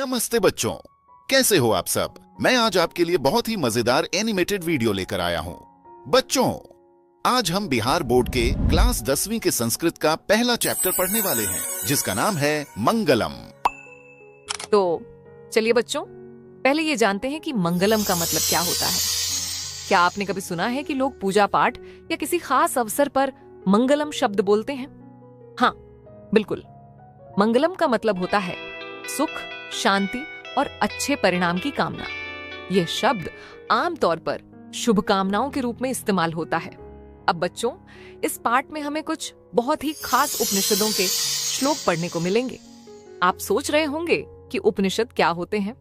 नमस्ते बच्चों, कैसे हो आप सब। मैं आज आपके लिए बहुत ही मजेदार एनिमेटेड वीडियो लेकर आया हूँ। बच्चों, आज हम बिहार बोर्ड के क्लास 10वीं के संस्कृत का पहला चैप्टर पढ़ने वाले हैं, जिसका नाम है मंगलम। तो चलिए बच्चों, पहले ये जानते हैं कि मंगलम का मतलब क्या होता है। क्या आपने कभी सुना है कि लोग पूजा पाठ या किसी खास अवसर पर मंगलम शब्द बोलते हैं? हाँ, बिल्कुल। मंगलम का मतलब होता है सुख, शांति और अच्छे परिणाम की कामना। यह शब्द आमतौर पर शुभकामनाओं के रूप में इस्तेमाल होता है। अब बच्चों, इस पाठ में हमें कुछ बहुत ही खास उपनिषदों के श्लोक पढ़ने को मिलेंगे। आप सोच रहे होंगे कि उपनिषद क्या होते हैं,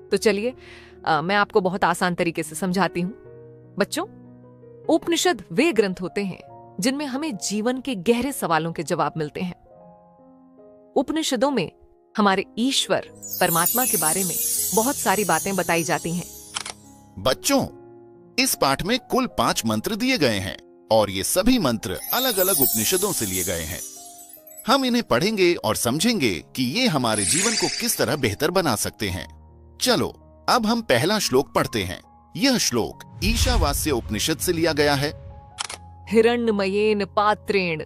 तो चलिए मैं आपको बहुत आसान तरीके से समझाती हूँ। बच्चों, उपनिषद वे ग्रंथ होते हैं जिनमें हमें जीवन के गहरे सवालों के जवाब मिलते हैं। उपनिषदों में हमारे ईश्वर परमात्मा के बारे में बहुत सारी बातें बताई जाती हैं। बच्चों, इस पाठ में कुल 5 मंत्र दिए गए हैं और ये सभी मंत्र अलग अलग उपनिषदों से लिए गए हैं। हम इन्हें पढ़ेंगे और समझेंगे कि ये हमारे जीवन को किस तरह बेहतर बना सकते हैं। चलो, अब हम पहला श्लोक पढ़ते हैं। यह श्लोक ईशावास्य उपनिषद से लिया गया है। हिरण्मयेन पात्रेण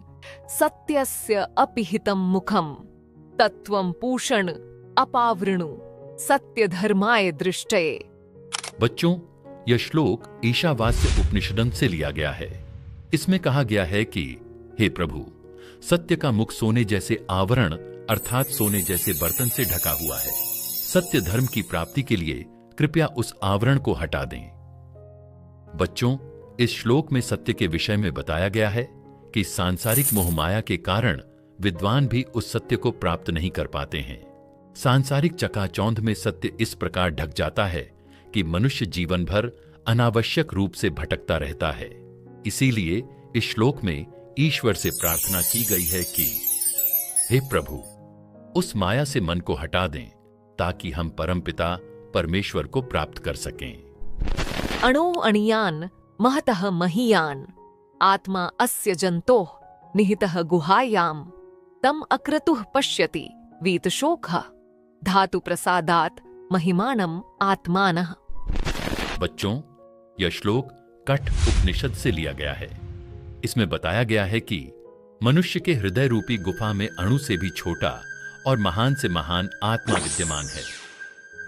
सत्यस्य अपिहितम मुखम तत्वं पूषण अपावृणु सत्य धर्माय दृष्टये। बच्चों, यह श्लोक ईशावास्य उपनिषदं से लिया गया है। इसमें कहा गया है कि हे प्रभु, सत्य का मुख सोने जैसे आवरण अर्थात सोने जैसे बर्तन से ढका हुआ है। सत्य धर्म की प्राप्ति के लिए कृपया उस आवरण को हटा दें। बच्चों, इस श्लोक में सत्य के विषय में बताया गया है कि सांसारिक मोहमाया के कारण विद्वान भी उस सत्य को प्राप्त नहीं कर पाते हैं। सांसारिक चकाचौंध में सत्य इस प्रकार ढक जाता है कि मनुष्य जीवन भर अनावश्यक रूप से भटकता रहता है। इसीलिए इस श्लोक में ईश्वर से प्रार्थना की गई है कि हे प्रभु, उस माया से मन को हटा दें ताकि हम परमपिता परमेश्वर को प्राप्त कर सकें। अणो अणियान महतः महीयान आत्मा अस्य जन्तोः निहितः गुहायाम तम अक्रतुः पश्यति वीतशोकः धातु प्रसादात् महिमानम आत्मानः। बच्चों, यह श्लोक कठ उपनिषद से लिया गया है। इसमें बताया गया है कि मनुष्य के हृदय रूपी गुफा में अणु से भी छोटा और महान से महान आत्मा विद्यमान है।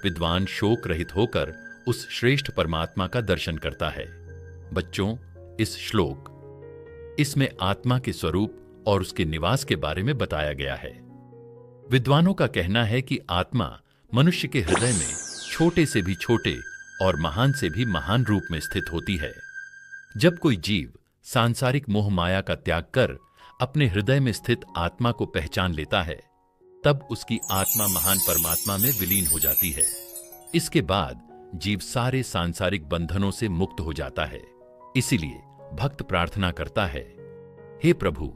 विद्वान शोक रहित होकर उस श्रेष्ठ परमात्मा का दर्शन करता है। बच्चों, इस श्लोक इसमें आत्मा के स्वरूप और उसके निवास के बारे में बताया गया है। विद्वानों का कहना है कि आत्मा मनुष्य के हृदय में छोटे से भी छोटे और महान से भी महान रूप में स्थित होती है। जब कोई जीव सांसारिक मोह माया का त्याग कर अपने हृदय में स्थित आत्मा को पहचान लेता है, तब उसकी आत्मा महान परमात्मा में विलीन हो जाती है। इसके बाद जीव सारे सांसारिक बंधनों से मुक्त हो जाता है। इसीलिए भक्त प्रार्थना करता है, हे प्रभु,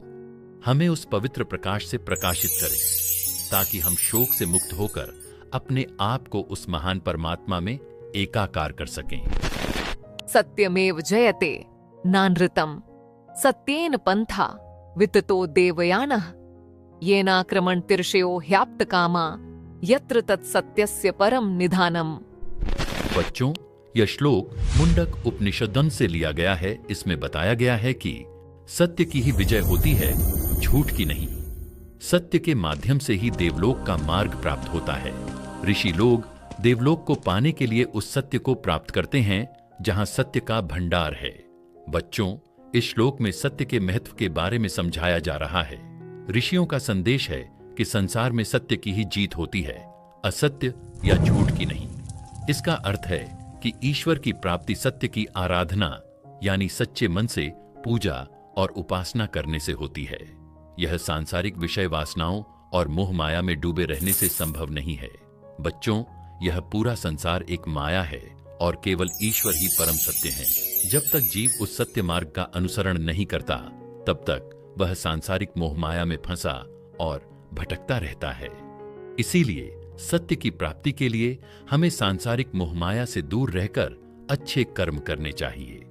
हमें उस पवित्र प्रकाश से प्रकाशित करें ताकि हम शोक से मुक्त होकर अपने आप को उस महान परमात्मा में एकाकार कर सकें। सत्यमेव जयते नानृतम सत्येन पंथा विततो देवयानः येनाक्रमण तिर्षयो ह्याप्त कामा यत्र तत्सत्यस्य परम निधानम। बच्चों, यह श्लोक मुंडक उपनिषदन से लिया गया है। इसमें बताया गया है कि सत्य की ही विजय होती है, झूठ की नहीं। सत्य के माध्यम से ही देवलोक का मार्ग प्राप्त होता है। ऋषि लोग देवलोक को पाने के लिए उस सत्य को प्राप्त करते हैं जहां सत्य का भंडार है। बच्चों, इस श्लोक में सत्य के महत्व के बारे में समझाया जा रहा है। ऋषियों का संदेश है कि संसार में सत्य की ही जीत होती है, असत्य या झूठ की नहीं। इसका अर्थ है कि ईश्वर की प्राप्ति सत्य की आराधना यानी सच्चे मन से पूजा और उपासना करने से होती है। यह सांसारिक विषय वासनाओं और मोह माया में डूबे रहने से संभव नहीं है। बच्चों, यह पूरा संसार एक माया है और केवल ईश्वर ही परम सत्य है। जब तक जीव उस सत्य मार्ग का अनुसरण नहीं करता, तब तक वह सांसारिक मोह माया में फंसा और भटकता रहता है। इसीलिए सत्य की प्राप्ति के लिए हमें सांसारिक मोहमाया से दूर रहकर अच्छे कर्म करने चाहिए,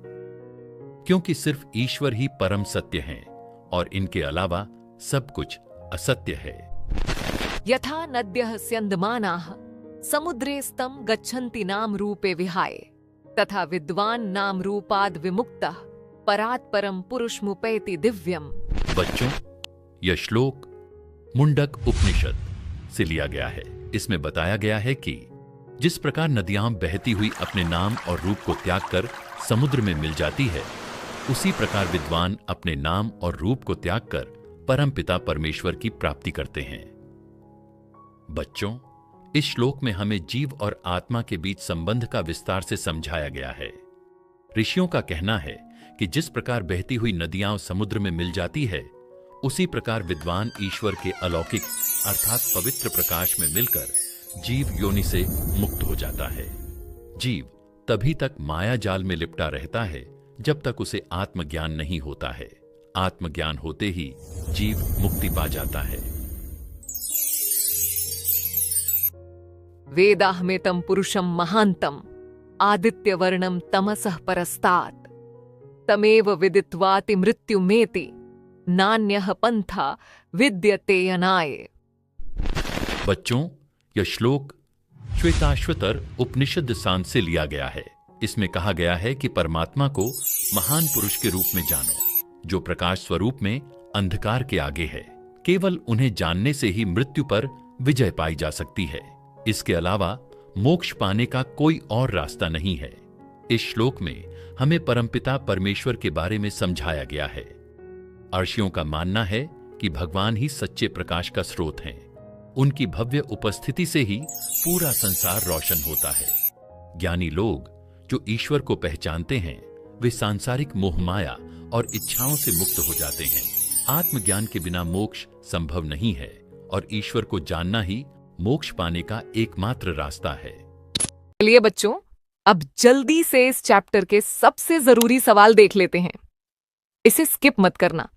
क्योंकि सिर्फ ईश्वर ही परम सत्य हैं और इनके अलावा सब कुछ असत्य है। यथा नद्यः स्यन्दमानाः समुद्रे स्तम गच्छन्ति नाम रूपे विहाय तथा विद्वान नाम रूपाद विमुक्तः परात् परम पुरुष मुपैति दिव्यम। बच्चों, यह श्लोक मुंडक उपनिषद से लिया गया है। इसमें बताया गया है कि जिस प्रकार नदियां बहती हुई अपने नाम और रूप को त्याग कर समुद्र में मिल जाती है, उसी प्रकार विद्वान अपने नाम और रूप को त्याग कर परमपिता परमेश्वर की प्राप्ति करते हैं। बच्चों, इस श्लोक में हमें जीव और आत्मा के बीच संबंध का विस्तार से समझाया गया है। ऋषियों का कहना है कि जिस प्रकार बहती हुई नदियां समुद्र में मिल जाती है, उसी प्रकार विद्वान ईश्वर के अलौकिक अर्थात पवित्र प्रकाश में मिलकर जीव योनि से मुक्त हो जाता है। जीव तभी तक माया जाल में लिपटा रहता है जब तक उसे आत्मज्ञान नहीं होता है। आत्मज्ञान होते ही जीव मुक्ति पा जाता है। वेदाहमेतं पुरुषं महान्तं आदित्यवर्णं तमसः परस्तात् तमेव विदित्वाति मृत्युमेति नान्यः पंथा विद्यते अनाय। बच्चों, यह श्लोक श्वेताश्वतर उपनिषद सांस से लिया गया है। इसमें कहा गया है कि परमात्मा को महान पुरुष के रूप में जानो, जो प्रकाश स्वरूप में अंधकार के आगे है। केवल उन्हें जानने से ही मृत्यु पर विजय पाई जा सकती है। इसके अलावा मोक्ष पाने का कोई और रास्ता नहीं है। इस श्लोक में हमें परमपिता परमेश्वर के बारे में समझाया गया है। अर्षियों का मानना है कि भगवान ही सच्चे प्रकाश का स्रोत हैं। उनकी भव्य उपस्थिति से ही पूरा संसार रोशन होता है। ज्ञानी लोग जो ईश्वर को पहचानते हैं, वे सांसारिक मोहमाया और इच्छाओं से मुक्त हो जाते हैं। आत्मज्ञान के बिना मोक्ष संभव नहीं है और ईश्वर को जानना ही मोक्ष पाने का एकमात्र रास्ता है। चलिए बच्चों, अब जल्दी से इस चैप्टर के सबसे जरूरी सवाल देख लेते हैं। इसे स्किप मत करना,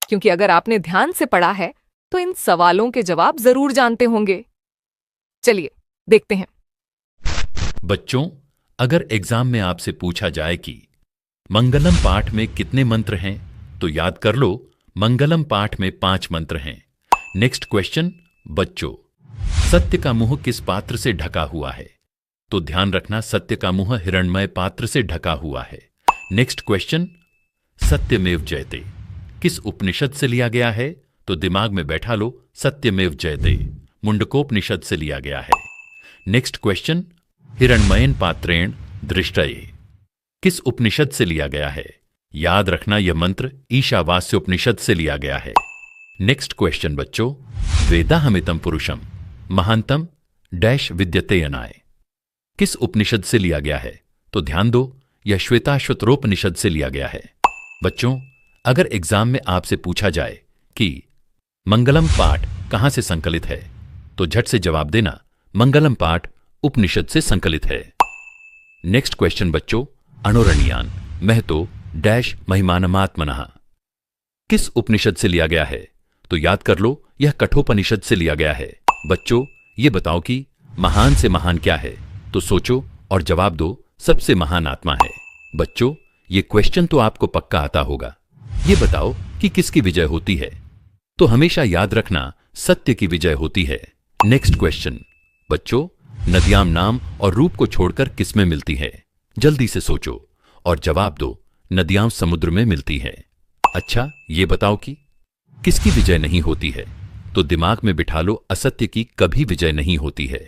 क्योंकि अगर आपने ध्यान से पढ़ा है तो इन सवालों के जवाब जरूर जानते होंगे। चलिए देखते हैं। बच्चों, अगर एग्जाम में आपसे पूछा जाए कि मंगलम पाठ में कितने मंत्र हैं, तो याद कर लो मंगलम पाठ में 5 मंत्र हैं। नेक्स्ट क्वेश्चन बच्चों, सत्य का मुंह किस पात्र से ढका हुआ है? तो ध्यान रखना, सत्य का मुंह हिरण्मय पात्र से ढका हुआ है। नेक्स्ट क्वेश्चन, सत्यमेव जयते किस उपनिषद से लिया गया है? तो दिमाग में बैठा लो, सत्यमेव जयते मुंडकोपनिषद से लिया गया है। नेक्स्ट क्वेश्चन, हिरण्मयेन पात्रेण दृष्टये किस उपनिषद से लिया गया है? याद रखना, यह मंत्र ईशावास्योपनिषद से लिया गया है। नेक्स्ट क्वेश्चन बच्चों, वेदाहमितं पुरुषम महांतम डैश विद्यते अनाय किस उपनिषद से लिया गया है? तो ध्यान दो, यह श्वेताश्वतरोपनिषद से लिया गया है। बच्चों, अगर एग्जाम में आपसे पूछा जाए कि मंगलम पाठ कहां से संकलित है, तो झट से जवाब देना, मंगलम पाठ उपनिषद से संकलित है। नेक्स्ट क्वेश्चन बच्चों, अणोरणीयान महतो डैश महिमानमात्मनः किस उपनिषद से लिया गया है? तो याद कर लो, यह कठोपनिषद से लिया गया है। बच्चों, ये बताओ कि महान से महान क्या है? तो सोचो और जवाब दो, सबसे महान आत्मा है। बच्चों, ये क्वेश्चन तो आपको पक्का आता होगा। ये बताओ कि किसकी विजय होती है? तो हमेशा याद रखना, सत्य की विजय होती है। नेक्स्ट क्वेश्चन बच्चों, नदियां नाम और रूप को छोड़कर किसमें मिलती है? जल्दी से सोचो और जवाब दो, नदियां समुद्र में मिलती है। अच्छा, ये बताओ कि किसकी विजय नहीं होती है? तो दिमाग में बिठा लो, असत्य की कभी विजय नहीं होती है।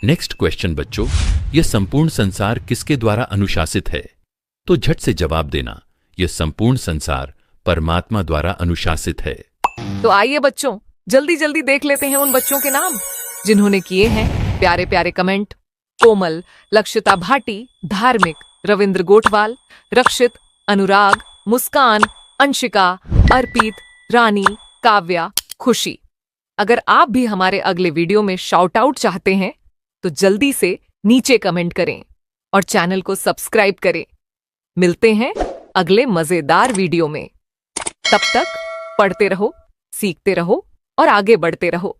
नेक्स्ट क्वेश्चन बच्चों, यह संपूर्ण संसार किसके द्वारा अनुशासित है? तो झट से जवाब देना, यह संपूर्ण संसार परमात्मा द्वारा अनुशासित है। तो आइए बच्चों, जल्दी जल्दी देख लेते हैं उन बच्चों के नाम जिन्होंने किए हैं प्यारे प्यारे कमेंट। कोमल, लक्षिता भाटी, धार्मिक, रविंद्र गोठवाल, रक्षित, अनुराग, मुस्कान, अंशिका, अर्पित, रानी, काव्या, खुशी। अगर आप भी हमारे अगले वीडियो में शाउट आउट चाहते हैं तो जल्दी से नीचे कमेंट करें और चैनल को सब्सक्राइब करें। मिलते हैं अगले मजेदार वीडियो में। तब तक पढ़ते रहो, सीखते रहो और आगे बढ़ते रहो।